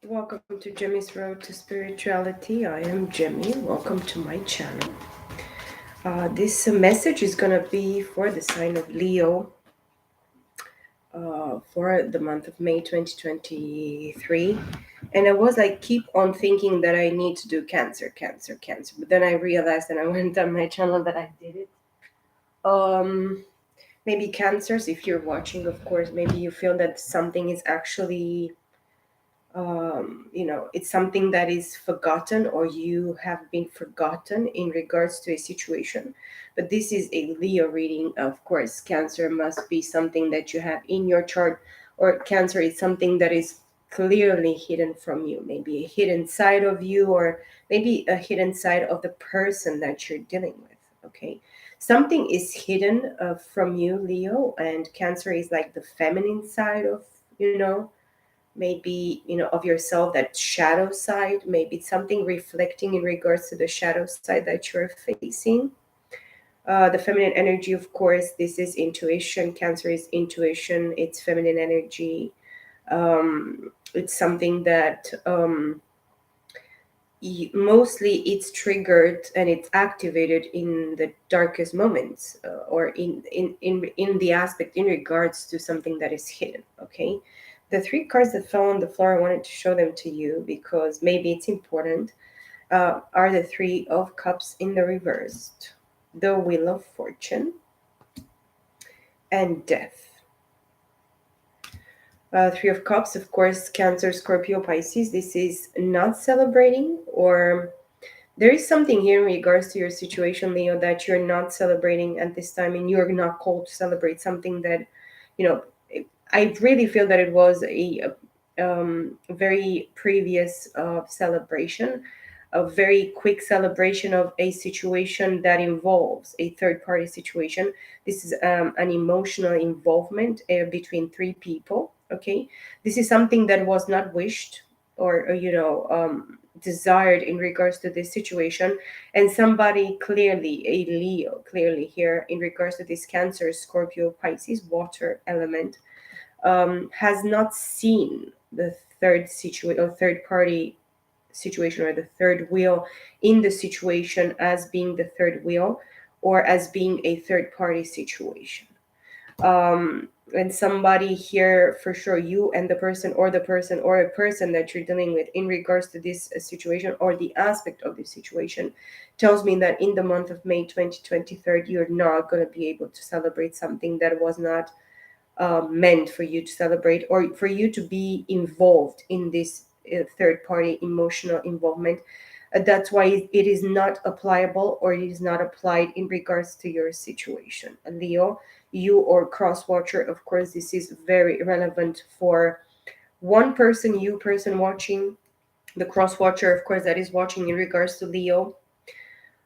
Welcome to Jimmy's Road to Spirituality. I am Jimmy. Welcome to my channel. This message is going to be for the sign of Leo for the month of May 2023. And I was like, keep on thinking that I need to do Cancer, Cancer, Cancer. But then I realized and I went on my channel that I did it. Um, Maybe Cancers, if you're watching, of course, maybe you feel that something is actually it's something that is forgotten or you have been forgotten in regards to a situation. But this is a Leo reading. Of course, Cancer must be something that you have in your chart, or Cancer is something that is clearly hidden from you, maybe a hidden side of you, or maybe a hidden side of the person that you're dealing with. Okay. Something is hidden from you, Leo, and Cancer is like the feminine side of, maybe of yourself, that shadow side, maybe it's something reflecting in regards to the shadow side that you're facing. The feminine energy, of course, this is intuition. Cancer is intuition, it's feminine energy. It's something that mostly it's triggered and it's activated in the darkest moments, or in the aspect in regards to something that is hidden. Okay, the three cards that fell on the floor, I wanted to show them to you because maybe it's important, are the Three of Cups in the reversed, the Wheel of Fortune, and Death. Three of Cups, of course, Cancer, Scorpio, Pisces. This is not celebrating, or there is something here in regards to your situation, Leo, that you're not celebrating at this time, and you're not called to celebrate something that, you know, I really feel that it was a very previous celebration, a very quick celebration of a situation that involves a third party situation. This is an emotional involvement between three people. Okay, this is something that was not wished or desired in regards to this situation, and somebody clearly, a Leo, clearly here in regards to this Cancer, Scorpio, Pisces, water element, has not seen the third situation or third party situation, or the third wheel in the situation, as being the third wheel or as being a third party situation. And somebody here, for sure, you and the person or a person that you're dealing with in regards to this situation or the aspect of this situation, tells me that in the month of May 2023 you're not going to be able to celebrate something that was not meant for you to celebrate, or for you to be involved in this third party emotional involvement. That's why it is not applicable, or it is not applied in regards to your situation. Leo, you or cross watcher, of course, this is very relevant for one person, you person watching, the cross watcher, of course, that is watching in regards to Leo.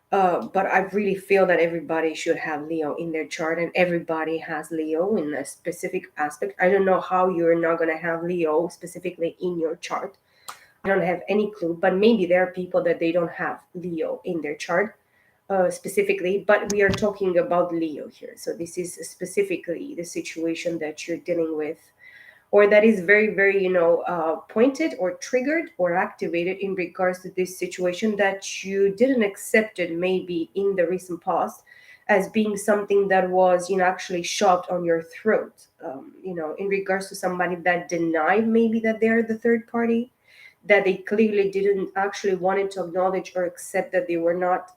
But I really feel that everybody should have Leo in their chart, and everybody has Leo in a specific aspect. I don't know how you're not going to have Leo specifically in your chart. I don't have any clue, but maybe there are people that they don't have Leo in their chart specifically, but we are talking about Leo here. So this is specifically the situation that you're dealing with, or that is very, very, pointed or triggered or activated in regards to this situation that you didn't accept it maybe in the recent past as being something that was, actually shoved on your throat, in regards to somebody that denied maybe that they're the third party, that they clearly didn't actually wanted to acknowledge or accept that they were not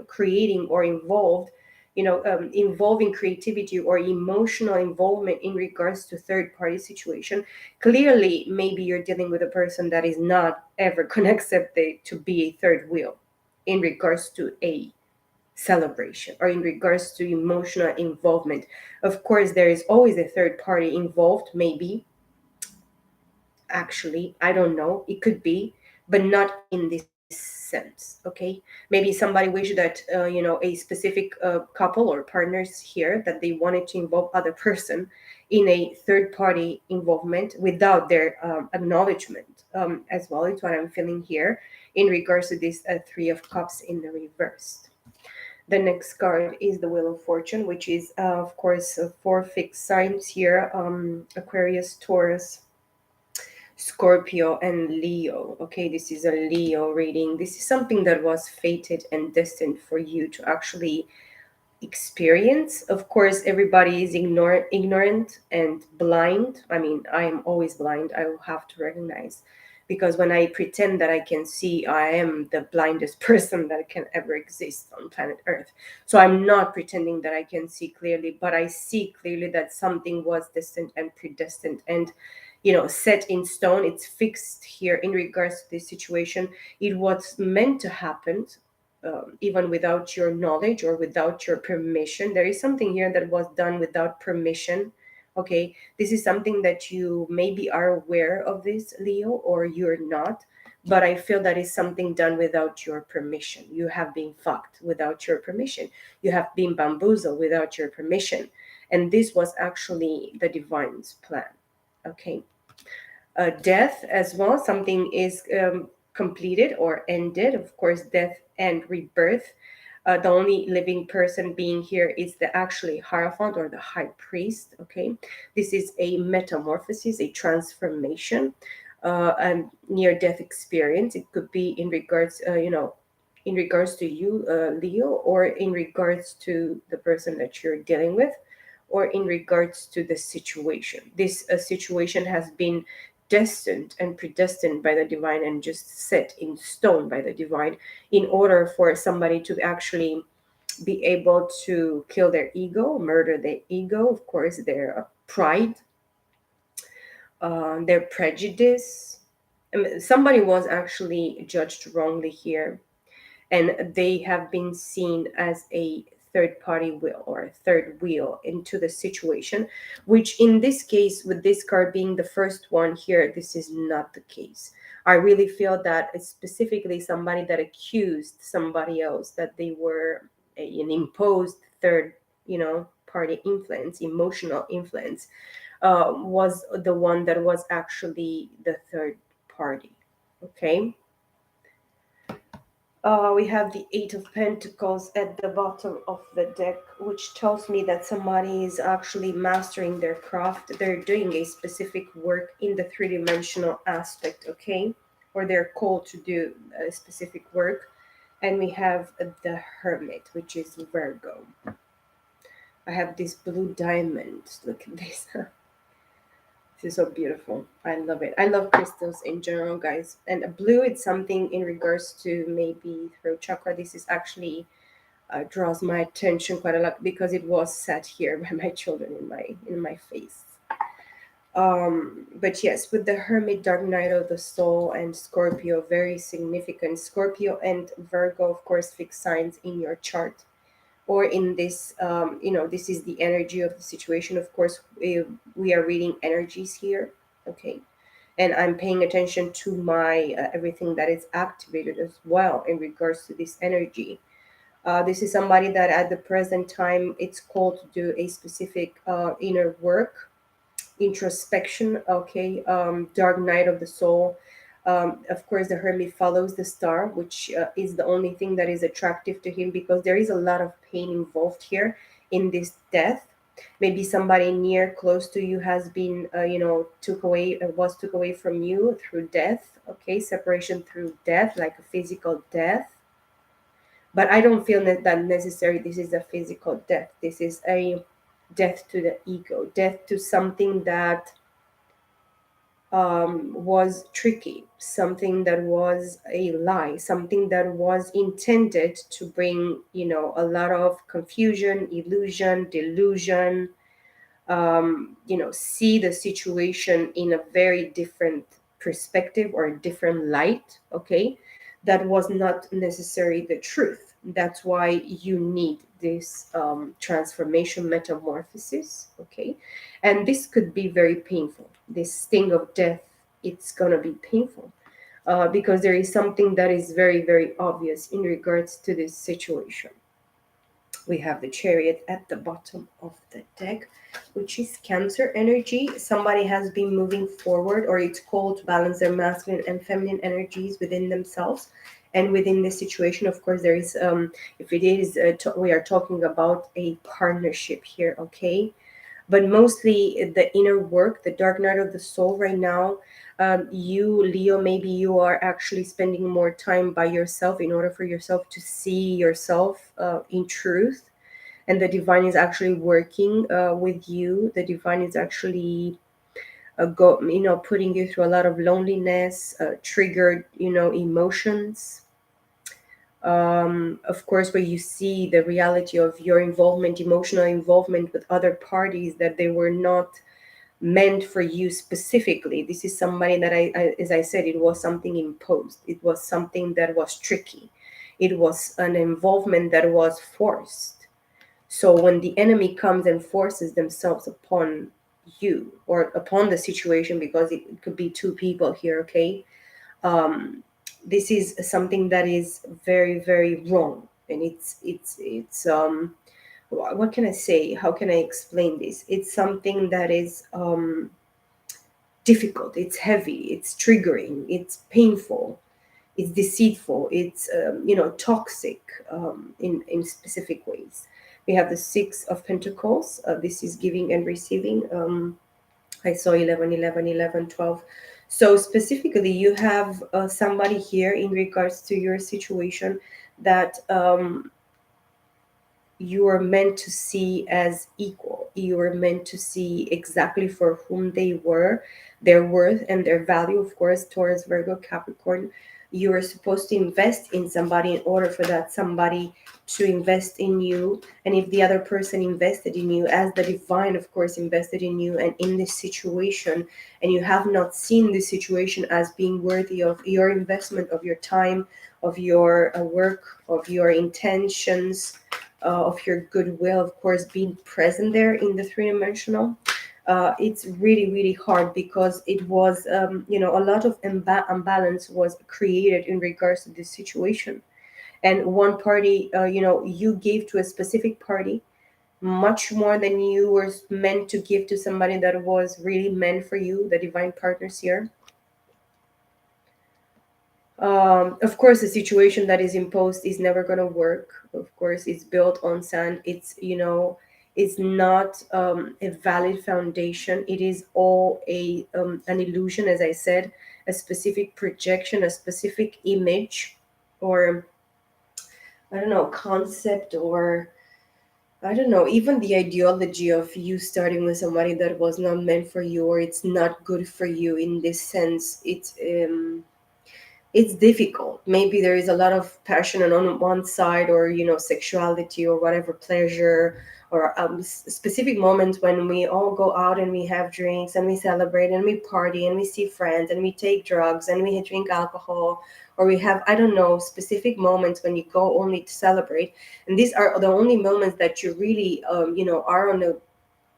creating or involved, involving creativity or emotional involvement in regards to third party situation. Clearly, maybe you're dealing with a person that is not ever going to accept to be a third wheel in regards to a celebration or in regards to emotional involvement. Of course, there is always a third party involved, maybe, actually, I don't know, it could be, but not in this sense. Okay, maybe somebody wished that a specific couple or partners here, that they wanted to involve other person in a third party involvement without their acknowledgement, as well. It's what I'm feeling here in regards to this Three of Cups in the reverse. The next card is the Wheel of Fortune, which is, of course, four fixed signs here: Aquarius, Taurus, Scorpio and Leo. Okay, this is a Leo reading. This is something that was fated and destined for you to actually experience. Of course, everybody is ignorant and blind. I mean, I am always blind. I will have to recognize, because when I pretend that I can see, I am the blindest person that can ever exist on planet Earth. So I'm not pretending that I can see clearly, but I see clearly that something was destined and predestined and, set in stone. It's fixed here in regards to this situation. It was meant to happen, even without your knowledge or without your permission. There is something here that was done without permission. Okay, this is something that you maybe are aware of this, Leo, or you're not. But I feel that is something done without your permission. You have been fucked without your permission. You have been bamboozled without your permission. And this was actually the divine's plan. Okay. Death as well, something is completed or ended. Of course, death and rebirth. The only living person being here is the actually Hierophant or the high priest. Okay, this is a metamorphosis, a transformation, a near-death experience. It could be in regards, in regards to you, Leo, or in regards to the person that you're dealing with, or in regards to the situation. This situation has been destined and predestined by the divine and just set in stone by the divine, in order for somebody to actually be able to kill their ego, murder their ego, of course, their pride, their prejudice. I mean, somebody was actually judged wrongly here, and they have been seen as a third party wheel or a third wheel into the situation, which in this case, with this card being the first one here, this is not the case. I really feel that it's specifically somebody that accused somebody else that they were an imposed third, party influence, emotional influence, was the one that was actually the third party. Okay. We have the Eight of Pentacles at the bottom of the deck, which tells me that somebody is actually mastering their craft. They're doing a specific work in the three-dimensional aspect, okay? Or they're called to do a specific work. And we have the Hermit, which is Virgo. I have this blue diamond. Look at this. This is so beautiful. I love it. I love crystals in general, guys. And blue, it's something in regards to maybe throat chakra. This is actually draws my attention quite a lot because it was set here by my children in my face. But yes, with the Hermit, Dark Night of the Soul, and Scorpio, very significant. Scorpio and Virgo, of course, fixed signs in your chart, or in this, this is the energy of the situation. Of course, we are reading energies here. Okay, and I'm paying attention to my everything that is activated as well in regards to this energy. This is somebody that at the present time it's called to do a specific inner work, introspection. Okay, Dark Night of the Soul. Of course, the Hermit follows the star, which is the only thing that is attractive to him, because there is a lot of pain involved here in this death. Maybe somebody near, close to you has been, took away from you through death. Okay, separation through death, like a physical death. But I don't feel that necessary. This is a physical death. This is a death to the ego, death to something that was tricky, something that was a lie, something that was intended to bring, a lot of confusion, illusion, delusion, see the situation in a very different perspective or a different light. Okay, that was not necessarily the truth. That's why you need this transformation, metamorphosis. Okay, and this could be very painful. This sting of death, it's gonna be painful, because there is something that is very, very obvious in regards to this situation. We have the Chariot at the bottom of the deck, which is Cancer energy. Somebody has been moving forward, or it's called to balance their masculine and feminine energies within themselves and within the situation. Of course, there is, if it is, we are talking about a partnership here, okay? But mostly the inner work, the Dark Night of the Soul right now. You, Leo, maybe you are actually spending more time by yourself in order for yourself to see yourself in truth, and the divine is actually working with you. The divine is actually putting you through a lot of loneliness, triggered, emotions. Of course, where you see the reality of your involvement, emotional involvement with other parties, that they were not meant for you specifically. This is somebody that as I said, it was something imposed. It was something that was tricky. It was an involvement that was forced. So when the enemy comes and forces themselves upon you or upon the situation, because it could be two people here, okay? Um, this is something that is very, very wrong, and it's what can I say? How can I explain this? It's something that is difficult. It's heavy. It's triggering. It's painful. It's deceitful. It's toxic in specific ways. We have the Six of Pentacles. This is giving and receiving. I saw 11, 11, 11, 12. So specifically, you have somebody here in regards to your situation that you are meant to see as equal. You are meant to see exactly for whom they were, their worth and their value, of course, Taurus, Virgo, Capricorn. You are supposed to invest in somebody in order for that somebody to invest in you. And if the other person invested in you, as the divine, of course, invested in you and in this situation, and you have not seen this situation as being worthy of your investment, of your time, of your work, of your intentions, of your goodwill, of course, being present there in the three-dimensional. It's really, really hard because it was, a lot of imbalance was created in regards to this situation. And one party, you gave to a specific party much more than you were meant to give to somebody that was really meant for you, the divine partners here. Of course, the situation that is imposed is never going to work. Of course, it's built on sand. It's not a valid foundation. It is all an illusion, as I said, a specific projection, a specific image, or I don't know, concept, or I don't know, even the ideology of you starting with somebody that was not meant for you, or it's not good for you in this sense. It's difficult. Maybe there is a lot of passion on one side, or sexuality, or whatever, pleasure, or specific moments when we all go out and we have drinks and we celebrate and we party and we see friends and we take drugs and we drink alcohol, or we have, I don't know, specific moments when you go only to celebrate, and these are the only moments that you really are on a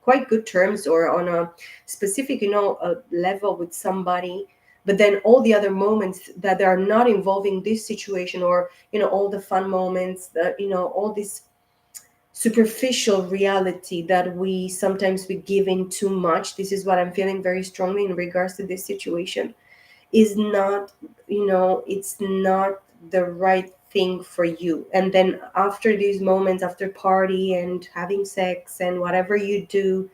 quite good terms, or on a specific level with somebody. But then all the other moments that are not involving this situation, or all the fun moments, that all this superficial reality that we sometimes we give in too much. This is what I'm feeling very strongly in regards to this situation, is not, it's not the right thing for you. And then after these moments, after party and having sex and whatever you do,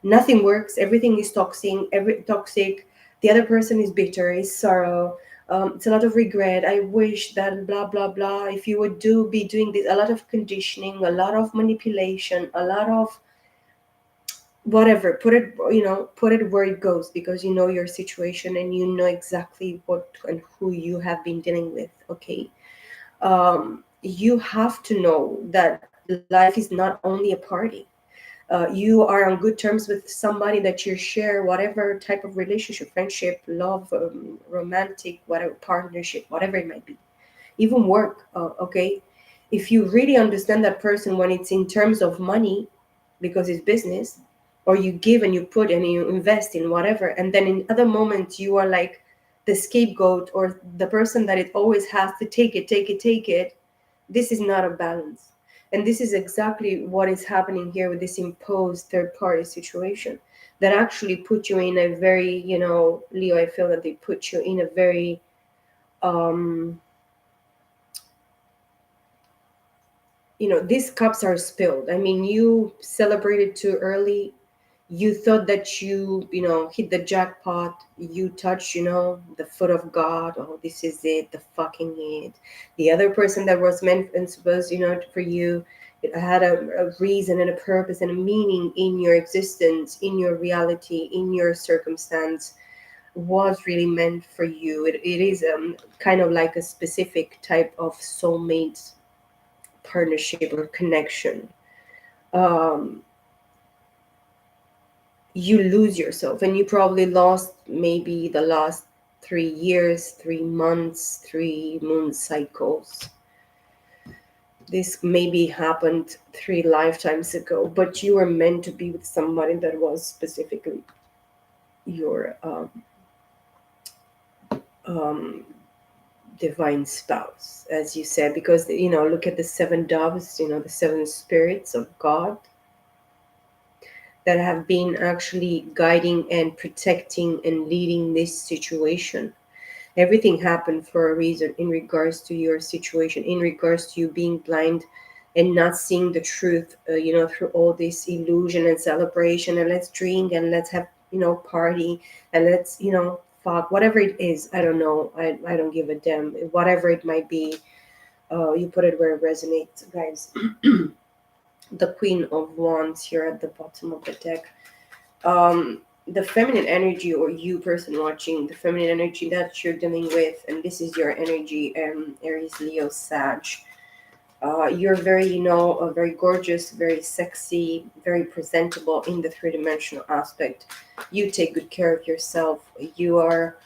nothing works. Everything is toxic. The other person is bitter, is sorrow. It's a lot of regret. I wish that blah blah blah. If you would be doing this, a lot of conditioning, a lot of manipulation, a lot of whatever. Put it where it goes, because you know your situation and you know exactly what and who you have been dealing with. Okay, you have to know that life is not only a party. You are on good terms with somebody that you share whatever type of relationship, friendship, love, romantic, whatever, partnership, whatever it might be, even work. Okay, if you really understand that person when it's in terms of money, because it's business, or you give and you put and you invest in whatever, and then in other moments you are like the scapegoat or the person that it always has to take it, take it, take it. This is not a balance. And this is exactly what is happening here with this imposed third party situation that actually put you in a very, Leo, I feel that they put you in a very, um, these cups are spilled. I mean, you celebrated too early. You thought that you hit the jackpot, you touched the foot of God. Oh, this is it, the fucking it. The other person that was meant and supposed for you, it had a reason and a purpose and a meaning in your existence, in your reality, in your circumstance, was really meant for you. It is kind of like a specific type of soulmate partnership or connection. um, you lose yourself, and you probably lost maybe the last 3 years, 3 months, 3 moon cycles. This maybe happened 3 lifetimes ago, but you were meant to be with somebody that was specifically your um, divine spouse, as you said, because look at the seven doves, the seven spirits of God that have been actually guiding and protecting and leading this situation. Everything happened for a reason in regards to your situation, in regards to you being blind and not seeing the truth, through all this illusion and celebration, and let's drink and let's have, party, and let's, fuck, whatever it is. I don't know. I don't give a damn. Whatever it might be, you put it where it resonates, guys. The Queen of Wands here at the bottom of the deck. The feminine energy, or you person watching, the feminine energy that you're dealing with, and this is your energy, Aries, Leo, Sag. You're very, very gorgeous, very sexy, very presentable in the three-dimensional aspect. You take good care of yourself. You are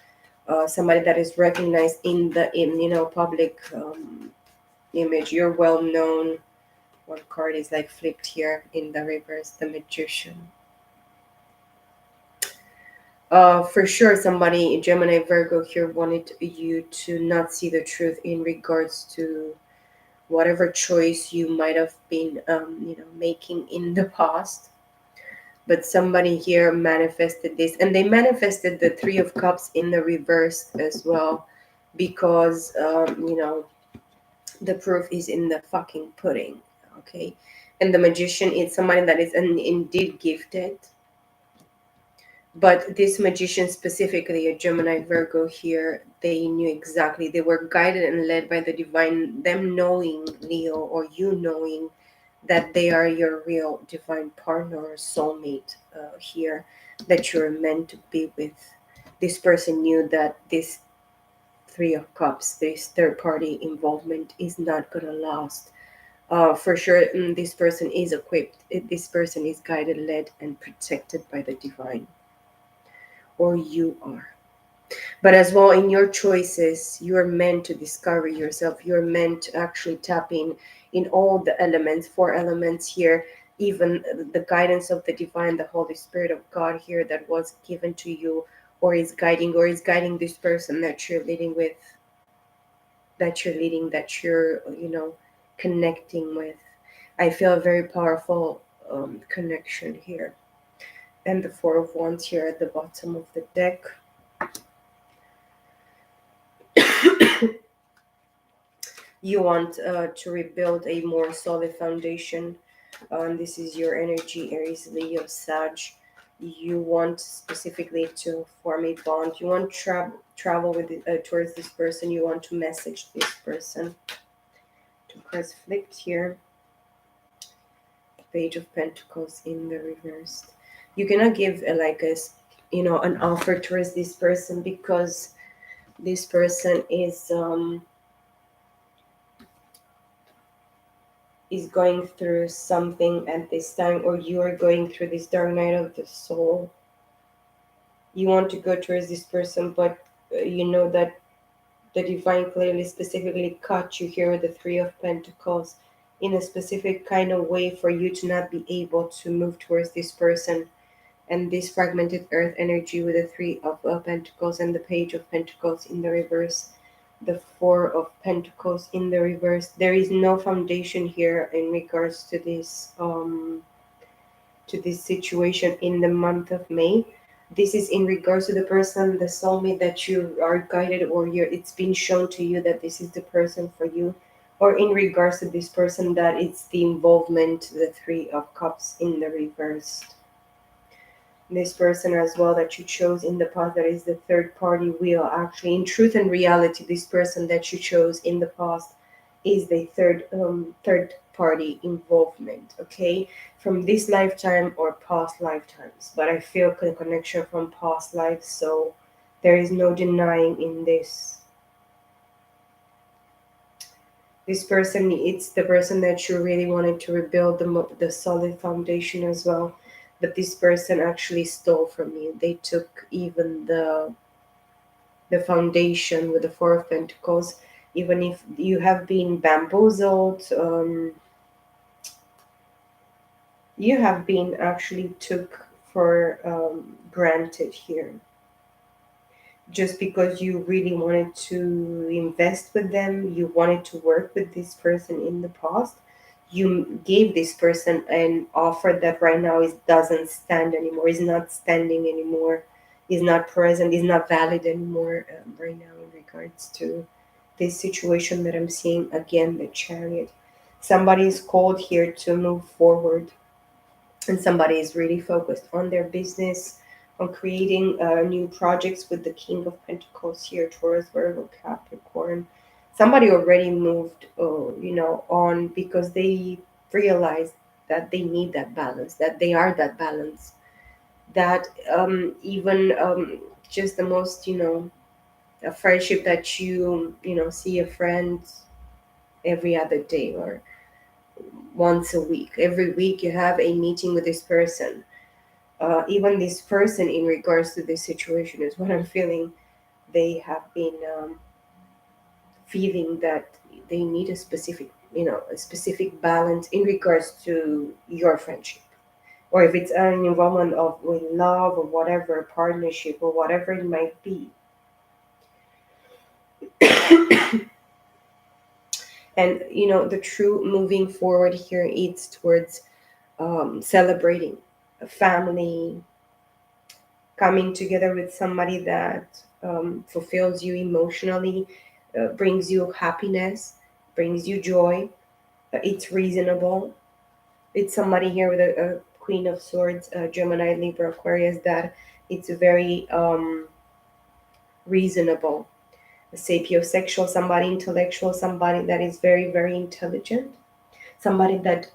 somebody that is recognized in public image. You're well known. One card is like flipped here in the reverse, the Magician. For sure, somebody, Gemini, Virgo here, wanted you to not see the truth in regards to whatever choice you might have been, making in the past. But somebody here manifested this, and they manifested the Three of Cups in the reverse as well, because, the proof is in the fucking pudding. Okay, and the Magician is somebody that is indeed gifted. But this magician, specifically a Gemini, Virgo here, they knew exactly. They were guided and led by the divine, them knowing, Leo, or you knowing that they are your real divine partner or soulmate here, that you're meant to be with. This person knew that this Three of Cups, this third party involvement, is not going to last. For sure, this person is equipped. This person is guided, led, and protected by the divine, or you are. But as well, in your choices, you're meant to discover yourself. You're meant to actually tap in all the elements, four elements here, even the guidance of the divine, the Holy Spirit of God here that was given to you, or is guiding this person that you're leading with, that you're connecting with. I feel a very powerful connection here. And the Four of Wands here at the bottom of the deck. You want to rebuild a more solid foundation. This is your energy, Aries, Leo, Sag. You want specifically to form a bond. You want travel with towards this person. You want to message this person. Two cards flipped here. Page of Pentacles in the reverse. You cannot give an offer towards this person, because this person is going through something at this time, or you are going through this dark night of the soul. You want to go towards this person, but you know that the divine clearly specifically caught you here with the Three of Pentacles in a specific kind of way for you to not be able to move towards this person. And this fragmented earth energy with the Three of Pentacles and the Page of Pentacles in the reverse, the Four of Pentacles in the reverse. There is no foundation here in regards to this situation in the month of May. This is in regards to the person, the soulmate that you are guided, or it's been shown to you that this is the person for you, or in regards to this person that it's the involvement, the Three of Cups in the reverse. This person as well that you chose in the past, that is the third party wheel. Actually, in truth and reality, this person that you chose in the past is the third party involvement, okay, from this lifetime or past lifetimes. But I feel a connection from past lives, so there is no denying in this. This person, it's the person that you really wanted to rebuild the solid foundation as well, but this person actually stole from you. They took even the foundation with the Four of Pentacles. Even if you have been bamboozled, you have been actually took for granted here, just because you really wanted to invest with them, you wanted to work with this person in the past. You gave this person an offer that right now is doesn't stand anymore, is not standing anymore, is not present, is not valid anymore, right now, in regards to this situation that I'm seeing. Again, the Chariot. Somebody is called here to move forward, and somebody is really focused on their business, on creating new projects with the King of Pentacles here, Taurus, Virgo, Capricorn. Somebody already moved, on, because they realize that they need that balance, that they are that balance, that even just the most, a friendship that you see a friend every other day or once a week. Every week you have a meeting with this person. Even this person, in regards to this situation, is what I'm feeling. They have been feeling that they need a specific balance in regards to your friendship, or if it's an involvement of with love or whatever, partnership or whatever it might be. And the true moving forward here is towards celebrating a family, coming together with somebody that fulfills you emotionally, brings you happiness, brings you joy. It's reasonable. It's somebody here with a Queen of Swords, Gemini, Libra, Aquarius, that it's very reasonable. A sapiosexual, somebody intellectual, somebody that is very, very intelligent, somebody that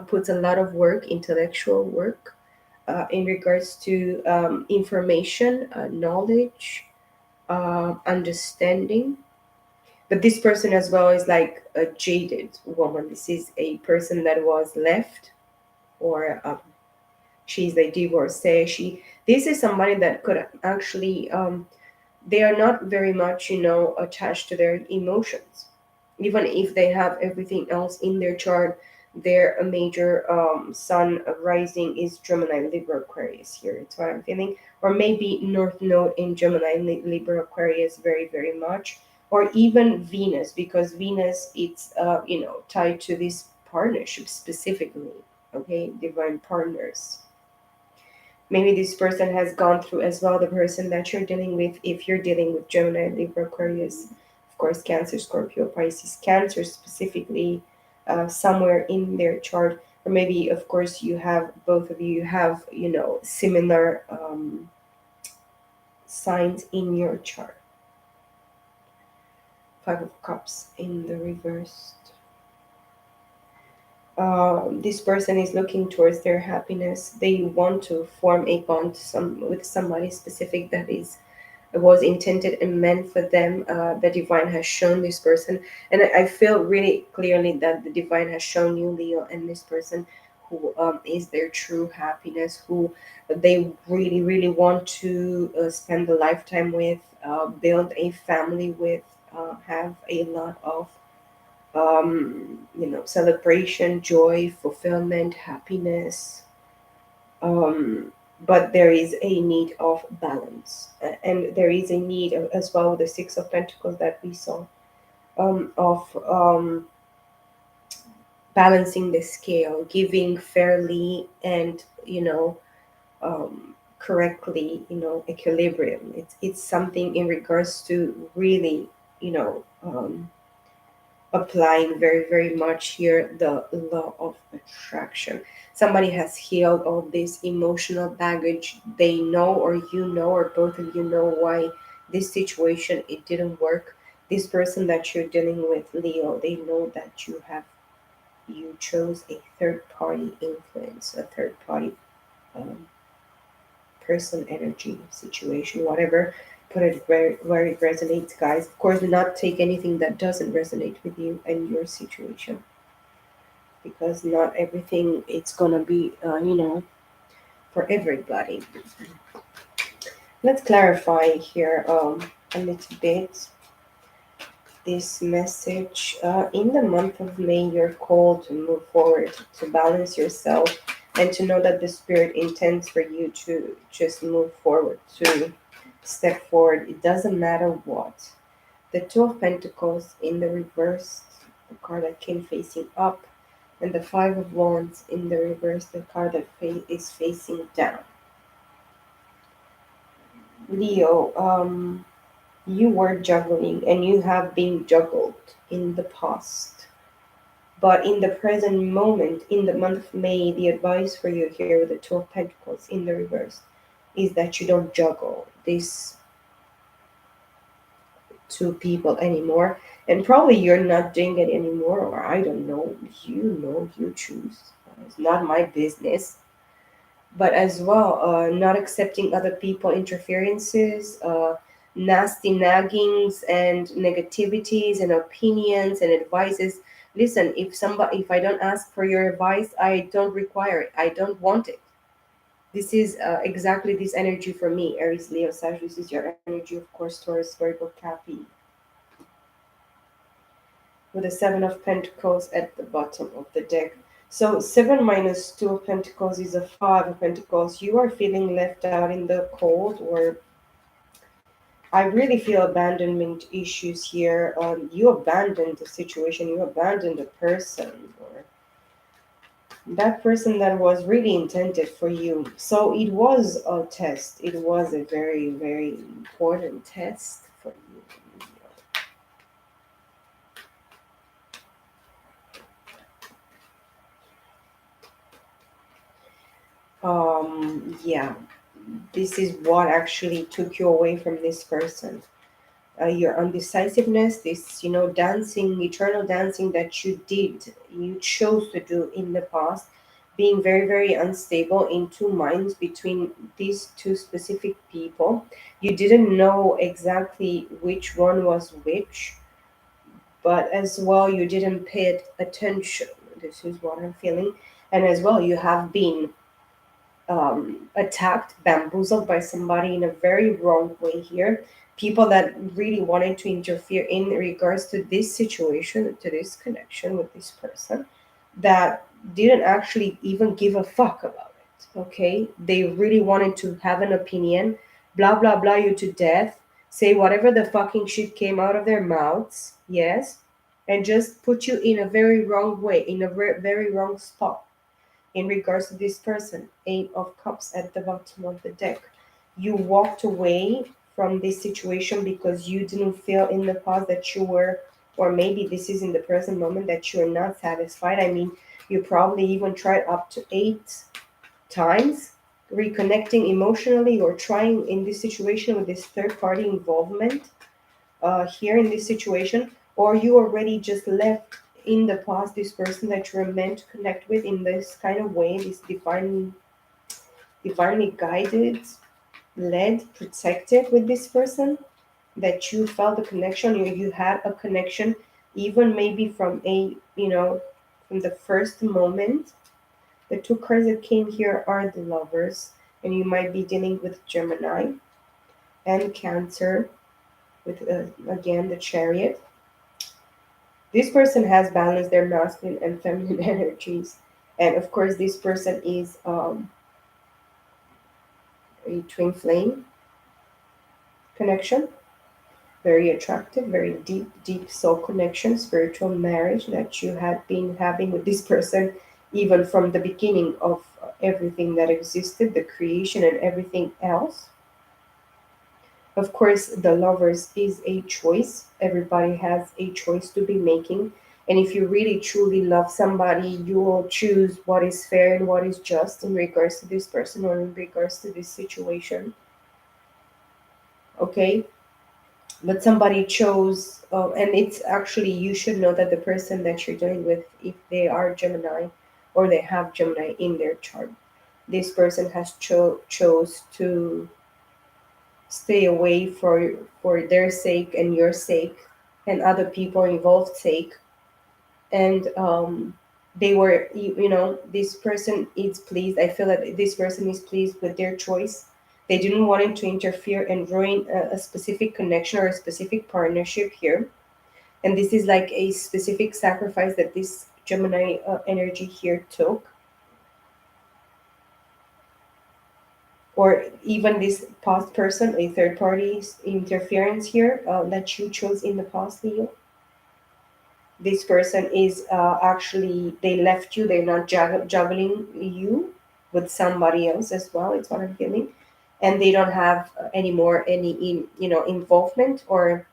puts a lot of work, intellectual work, in regards to information, knowledge, understanding. But this person as well is like a jaded woman. This is a person that was left, or she's a divorcee. This is somebody that could actually, they are not very much, attached to their emotions. Even if they have everything else in their chart, their major sun rising is Gemini, Libra, Aquarius here. It's what I'm feeling. Or maybe North Node in Gemini, Libra, Aquarius, very, very much. Or even Venus, because Venus, it's, tied to this partnership specifically. Okay, divine partners. Maybe this person has gone through as well, the person that you're dealing with, if you're dealing with Gemini, Libra, Aquarius, of course, Cancer, Scorpio, Pisces. Cancer specifically, somewhere in their chart. Or maybe, of course, you have, both of you have, similar signs in your chart. Five of Cups in the reverse. This person is looking towards their happiness. They want to form a bond with somebody specific that is was intended and meant for them. The divine has shown this person, and I feel really clearly that the divine has shown you, Leo, and this person who is their true happiness, who they really, really want to spend a lifetime with, build a family with, have a lot of celebration, joy, fulfillment, happiness. Um, but there is a need of balance, and there is a need as well with the Six of Pentacles that we saw, of balancing the scale, giving fairly and correctly, equilibrium. It's something in regards to really, applying very, very much here the law of attraction. Somebody has healed all this emotional baggage. They know, or you know, or both of you know why this situation it didn't work. This person that you're dealing with, Leo, they know that you chose a third party influence, a third party um, person, energy, situation, whatever. Put it where it resonates, guys. Of course, do not take anything that doesn't resonate with you and your situation, because not everything it's gonna be, for everybody. Let's clarify here a little bit this message. In the month of May, you're called to move forward, to balance yourself, and to know that the Spirit intends for you to just move forward, to step forward. It doesn't matter what. The Two of Pentacles in the reverse, the card that came facing up, and the Five of Wands in the reverse, the card that is facing down. Leo, you were juggling and you have been juggled in the past. But in the present moment, in the month of May, the advice for you here with the Two of Pentacles in the reverse is that you don't juggle these two people anymore. And probably you're not doing it anymore, or I don't know. You choose. It's not my business. But as well, not accepting other people interferences, nasty naggings and negativities and opinions and advices. Listen, if I don't ask for your advice, I don't require it, I don't want it. This is exactly this energy for me, Aries, Leo, Sagittarius. This is your energy, of course. Taurus, Virgo, Cappy, with the Seven of Pentacles at the bottom of the deck. So 7 minus 2 of Pentacles is a 5 of Pentacles. You are feeling left out in the cold, or I really feel abandonment issues here. You abandoned the situation, you abandoned a person, or that person that was really intended for you. So it was a test. It was a very, very important test for you. Yeah, this is what actually took you away from this person. Your undecisiveness, this, dancing, eternal dancing that you chose to do in the past, being very, very unstable in two minds between these two specific people. You didn't know exactly which one was which, but as well, you didn't pay attention. This is what I'm feeling. And as well, you have been attacked, bamboozled by somebody in a very wrong way here. People that really wanted to interfere in regards to this situation, to this connection with this person, that didn't actually even give a fuck about it. Okay, they really wanted to have an opinion, blah blah blah you to death, say whatever the fucking shit came out of their mouths, yes, and just put you in a very wrong way, in a very wrong spot in regards to this person. Eight of Cups at the bottom of the deck. You walked away from this situation because you didn't feel in the past that you were, or maybe this is in the present moment that you're not satisfied. I mean, you probably even tried up to 8 times reconnecting emotionally, or trying in this situation with this third party involvement here in this situation, or you already just left in the past this person that you're meant to connect with in this kind of way, this divinely guided, led, protected with this person, that you felt a connection, you had a connection, even maybe from from the first moment. The two cards that came here are the Lovers, and you might be dealing with Gemini and Cancer with again the Chariot. This person has balanced their masculine and feminine energies. And of course, this person is a twin flame connection. Very attractive, very deep, deep soul connection, spiritual marriage that you had been having with this person, even from the beginning of everything that existed, the creation and everything else. Of course, the Lovers is a choice. Everybody has a choice to be making. And if you really truly love somebody, you will choose what is fair and what is just in regards to this person or in regards to this situation. Okay? But somebody chose, and it's actually, you should know that the person that you're dealing with, if they are Gemini or they have Gemini in their chart, this person has chose to stay away for their sake and your sake and other people involved sake. And they were, this person is pleased. I feel that this person is pleased with their choice. They didn't want it to interfere and ruin a specific connection or a specific partnership here. And this is like a specific sacrifice that this Gemini energy here took, or even this past person, a third party's interference here that you chose in the past, Leo. This person is actually, they left you, they're not juggling you with somebody else as well, it's what I'm feeling. And they don't have anymore any involvement, or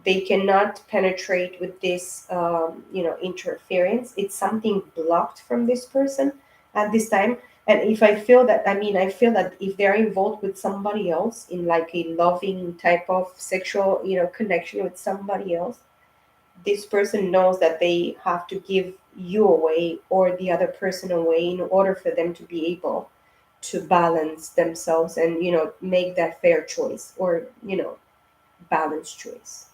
they cannot penetrate with this interference. It's something blocked from this person at this time. And if I feel that, I feel that if they're involved with somebody else in like a loving type of sexual connection with somebody else, this person knows that they have to give you away or the other person away in order for them to be able to balance themselves and make that fair choice, or balanced choice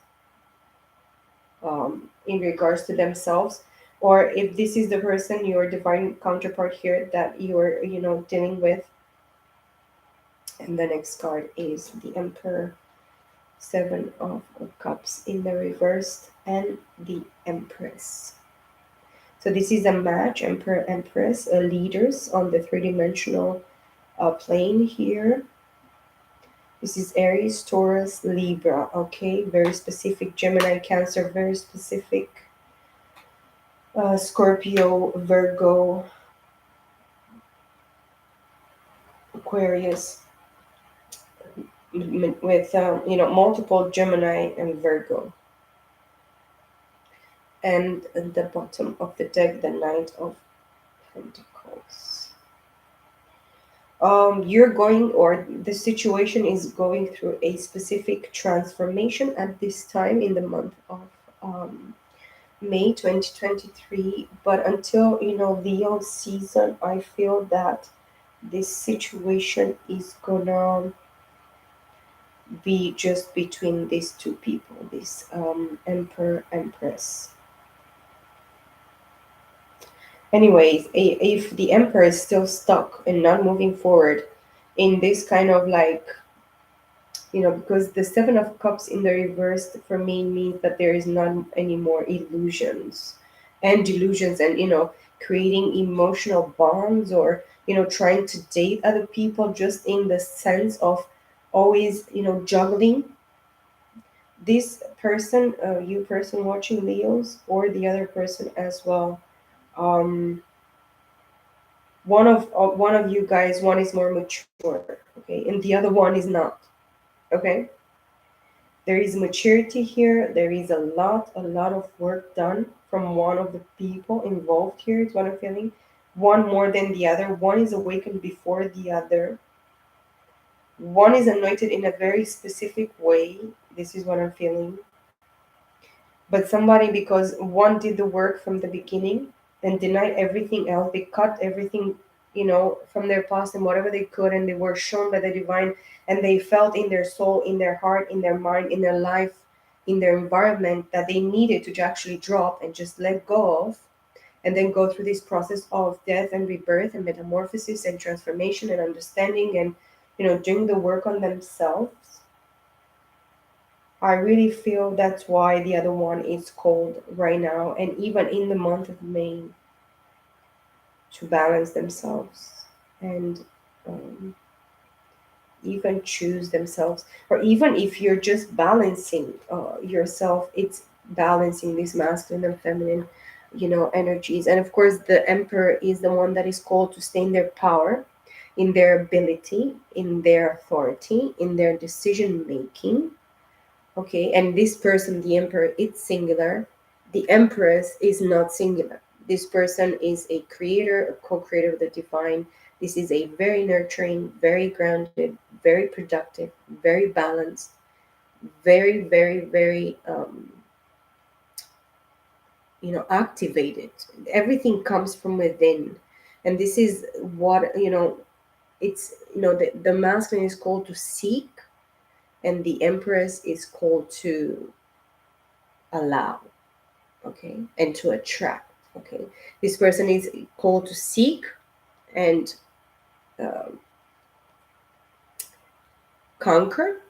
in regards to themselves. Or if this is the person, your divine counterpart here, that you're dealing with. And the next card is the Emperor, Seven of Cups in the reversed, and the Empress. So this is a match, Emperor, Empress, leaders on the three-dimensional plane here. This is Aries, Taurus, Libra. Okay, very specific. Gemini, Cancer, very specific. Scorpio, Virgo, Aquarius, with multiple Gemini and Virgo. And at the bottom of the deck, the Knight of Pentacles. You're going, or the situation is going through a specific transformation at this time in the month of May 2023. But until Leo season, I feel that this situation is gonna be just between these two people, this Emperor, Empress. Anyways, if the Emperor is still stuck and not moving forward in this kind of like, because the Seven of Cups in the reverse for me means that there is not any more illusions and delusions, and creating emotional bonds, or trying to date other people just in the sense of always juggling. This person, you person watching Leos, or the other person as well, one of you guys, one is more mature, okay, and the other one is not. Okay, there is maturity here. There is a lot of work done from one of the people involved here, is what I'm feeling. One more than the other. One is awakened before the other. One is anointed in a very specific way. This is what I'm feeling. But somebody, because one did the work from the beginning and denied everything else, they cut everything from their past and whatever they could, and they were shown by the divine, and they felt in their soul, in their heart, in their mind, in their life, in their environment, that they needed to actually drop and just let go of, and then go through this process of death and rebirth and metamorphosis and transformation and understanding, and doing the work on themselves. I really feel that's why the other one is called right now, and even in the month of May, to balance themselves and um, even choose themselves. Or even if you're just balancing yourself, it's balancing this masculine and feminine energies. And of course, the Emperor is the one that is called to stay in their power, in their ability, in their authority, in their decision making. Okay, and this person, the Emperor, it's singular. The Empress is not singular. This person is a creator, a co-creator of the divine. This is a very nurturing, very grounded, very productive, very balanced, very, very, very, activated. Everything comes from within. And this is what, it's, the masculine is called to seek, and the Empress is called to allow, okay, and to attract, okay. This person is called to seek and uh, conquer,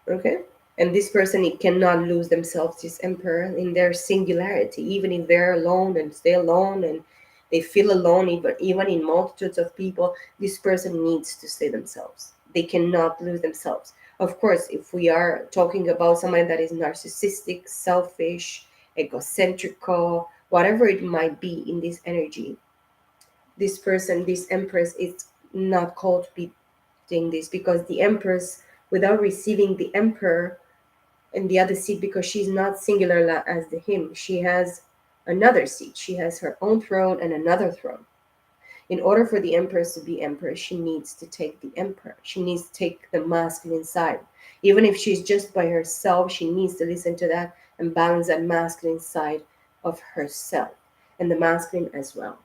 okay. And this person, it cannot lose themselves, this emperor, in their singularity, even if they're alone and stay alone and they feel alone, even in multitudes of people. This person needs to stay themselves. They cannot lose themselves. Of course, if we are talking about someone that is narcissistic, selfish, egocentrical, whatever it might be in this energy, this person, this empress, is not called to be doing this, because the empress, without receiving the emperor in the other seat, because she's not singular as the him, she has another seat, she has her own throne and another throne. In order for the empress to be emperor, she needs to take the emperor, she needs to take the masculine side. Even if she's just by herself, she needs to listen to that and balance that masculine side of herself, and the masculine as well.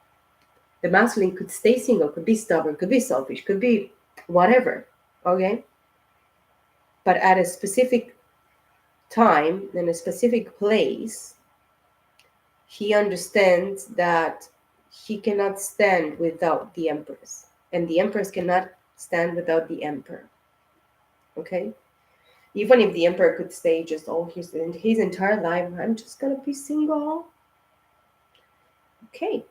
The masculine could stay single, could be stubborn, could be selfish, could be whatever, okay. But at a specific time, in a specific place, he understands that he cannot stand without the empress, and the empress cannot stand without the emperor, okay. Even if the emperor could stay just all his entire life, I'm just gonna be single, okay.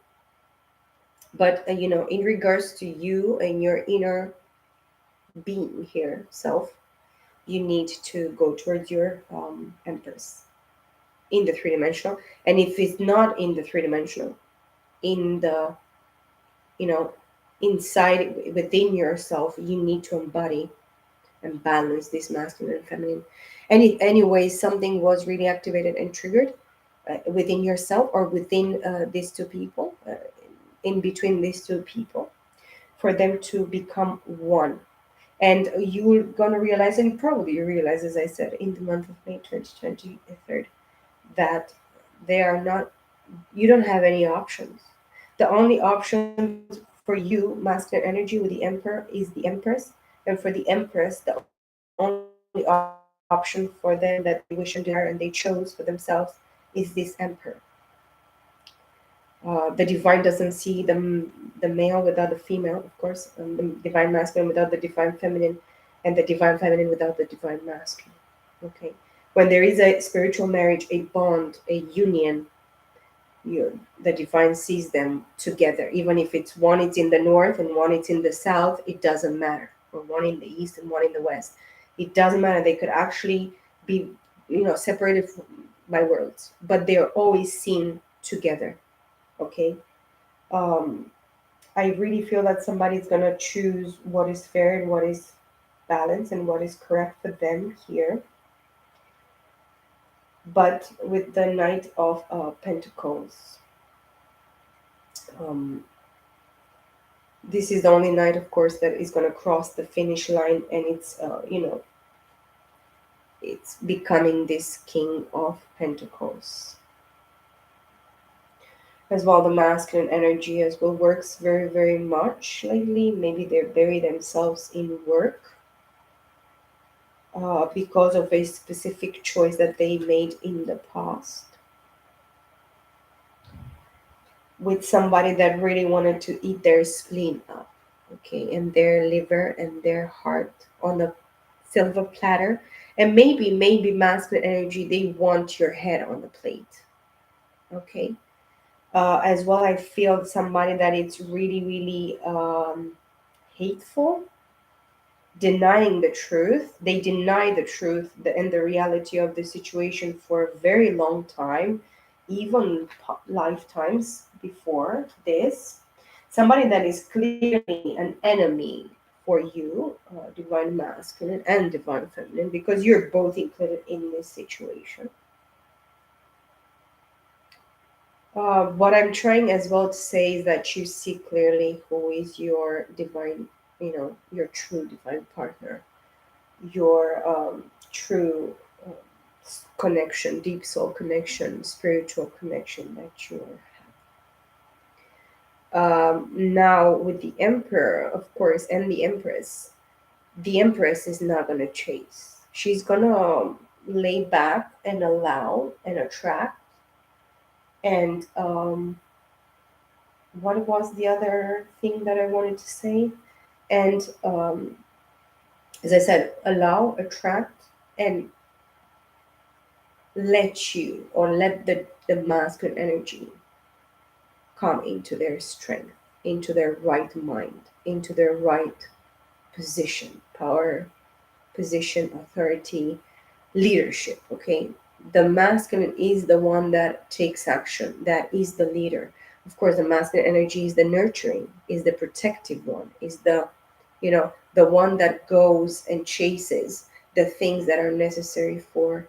But in regards to you and your inner being here, self, you need to go towards your empress in the three-dimensional. And if it's not in the three-dimensional, in the, you know inside within yourself, you need to embody and balance this masculine and feminine. And if anyway something was really activated and triggered within yourself, or within these two people, in between these two people, for them to become one. And you're gonna realize, and probably you realize, as I said, in the month of May 2023, that they are not, you don't have any options. The only options for you, masculine energy, with the emperor, is the empress. And for the empress, the only option for them that they wish and desire and they chose for themselves is this emperor. The divine doesn't see the male without the female, of course, the divine masculine without the divine feminine, and the divine feminine without the divine masculine. Okay. When there is a spiritual marriage, a bond, a union, the divine sees them together. Even if it's one is in the north and one is in the south, it doesn't matter. Or one in the east and one in the west. It doesn't matter. They could actually be, separated by worlds, but they are always seen together. Okay. Um, I really feel that somebody's gonna choose what is fair and what is balanced and what is correct for them here. But with the Knight of Pentacles, um, this is the only knight, of course, that is going to cross the finish line, and it's becoming this King of Pentacles. As well, the masculine energy as well works very, very much lately. Maybe they bury themselves in work because of a specific choice that they made in the past with somebody that really wanted to eat their spleen up, okay, and their liver and their heart on a silver platter. And maybe masculine energy, they want your head on the plate, okay. As well, I feel somebody that it's really, really hateful, denying the truth. They deny the truth and the reality of the situation for a very long time, even lifetimes before this. Somebody that is clearly an enemy for you, divine masculine and divine feminine, because you're both included in this situation. What I'm trying as well to say is that you see clearly who is your divine, your true divine partner, your true connection, deep soul connection, spiritual connection that you are. Now, with the Emperor, of course, and the Empress is not going to chase. She's going to lay back and allow and attract. And what was the other thing that I wanted to say? And as I said, allow, attract, and let you, or let the masculine energy come into their strength, into their right mind, into their right position, power, position, authority, leadership. Okay, the masculine is the one that takes action, that is the leader. Of course, the masculine energy is the nurturing, is the protective one, is the one that goes and chases the things that are necessary for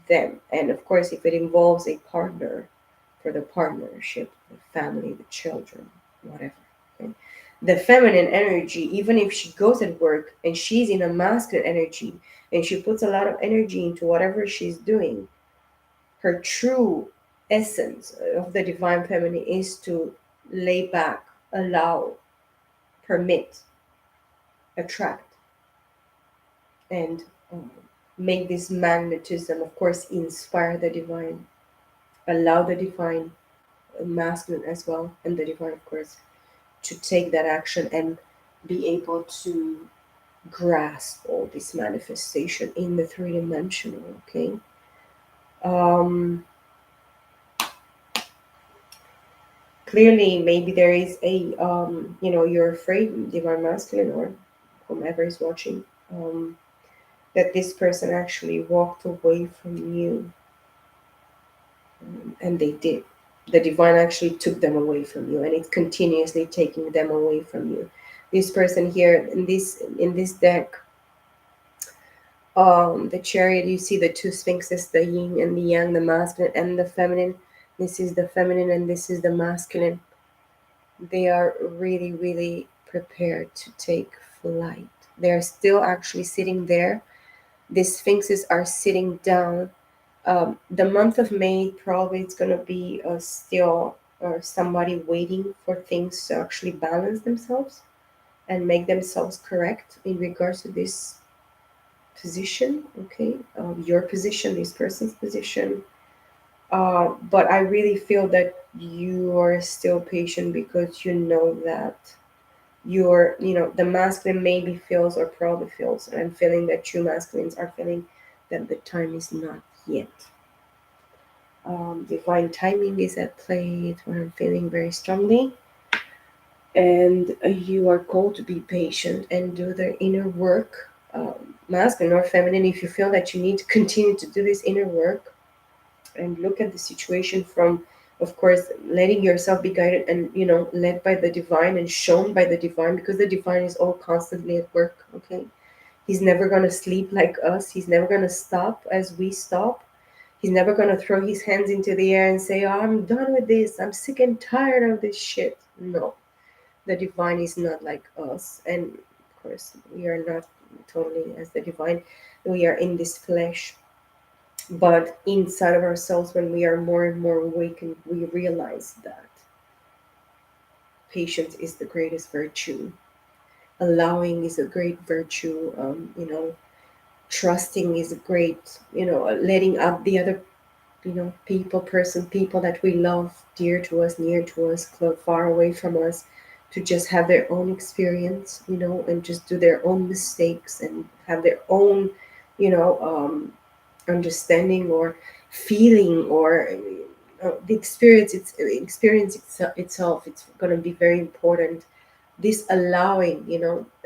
them. And of course, if it involves a partner, for the partnership, the family, the children, whatever. Okay? The feminine energy, even if she goes at work and she's in a masculine energy and she puts a lot of energy into whatever she's doing, her true essence of the divine feminine is to lay back, allow, permit, attract, and make this magnetism, of course, inspire the divine, allow the divine, masculine as well, and the divine, of course, to take that action and be able to grasp all this manifestation in the three-dimensional. Okay. um Clearly, maybe there is a you're afraid, divine masculine, or whomever is watching, that this person actually walked away from you. And they did. The divine actually took them away from you, and it's continuously taking them away from you. This person here in this deck, the chariot, you see the two sphinxes, the yin and the yang, the masculine and the feminine. This is the feminine and this is the masculine. They are really, really prepared to take flight. They're still actually sitting there. These sphinxes are sitting down. The month of May, probably it's going to be still or somebody waiting for things to actually balance themselves and make themselves correct in regards to this position. Okay, your position, this person's position. But I really feel that you are still patient because you know that the masculine maybe feels or probably feels, and I'm feeling that true masculines are feeling that the time is not yet. Divine timing is at play. It's what I'm feeling very strongly. And you are called to be patient and do the inner work, masculine or feminine. If you feel that you need to continue to do this inner work and look at the situation from, of course, letting yourself be guided and led by the divine and shown by the divine, because the divine is all constantly at work. Okay, he's never going to sleep like us. He's never going to stop as we stop. He's never going to throw his hands into the air and say, oh, I'm done with this. I'm sick and tired of this shit. No, the divine is not like us. And of course, we are not totally as the divine. We are in this flesh. But inside of ourselves, when we are more and more awakened, we realize that patience is the greatest virtue. Allowing is a great virtue. Trusting is a great, letting up the other people that we love, dear to us, near to us, far away from us, to just have their own experience, and just do their own mistakes and have their own, understanding or feeling, or the itself. It's going to be very important. This allowing,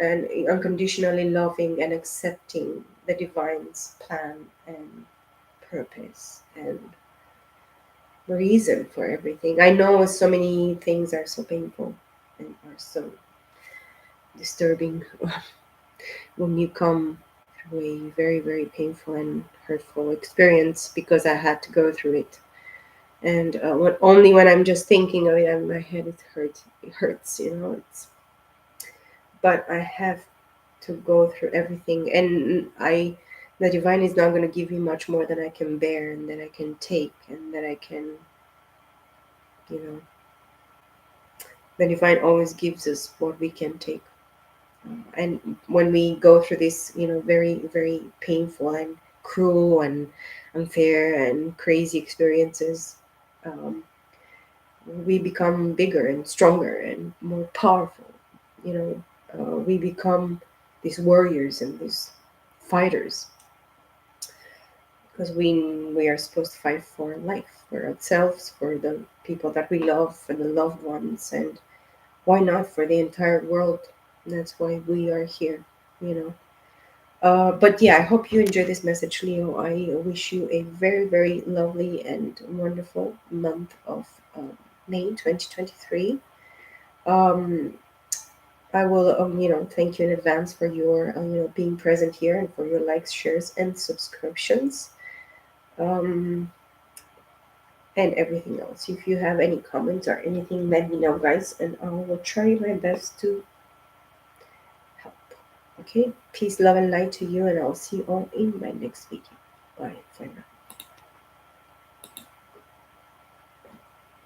and unconditionally loving and accepting the divine's plan and purpose and reason for everything. I know so many things are so painful and are so disturbing when you come through a very, very painful and hurtful experience, because I had to go through it. And only when I'm just thinking of it, my head it hurts, it's, but I have to go through everything, and the divine is not going to give me much more than I can bear and that I can take and that I can, you know the divine always gives us what we can take. And when we go through this, very, very painful and cruel and unfair and crazy experiences, um, we become bigger and stronger and more powerful. You we become these warriors and these fighters, because we are supposed to fight for life, for ourselves, for the people that we love, for the loved ones, and why not for the entire world? That's why we are here, you know. But yeah, I hope you enjoy this message, Leo. I wish you a very, very lovely and wonderful month of May 2023. Um, I will, thank you in advance for your, being present here and for your likes, shares, and subscriptions, um, and everything else. If you have any comments or anything, let me know, guys, and I will try my best to help. Okay, peace, love, and light to you, and I'll see you all in my next video. Bye for now.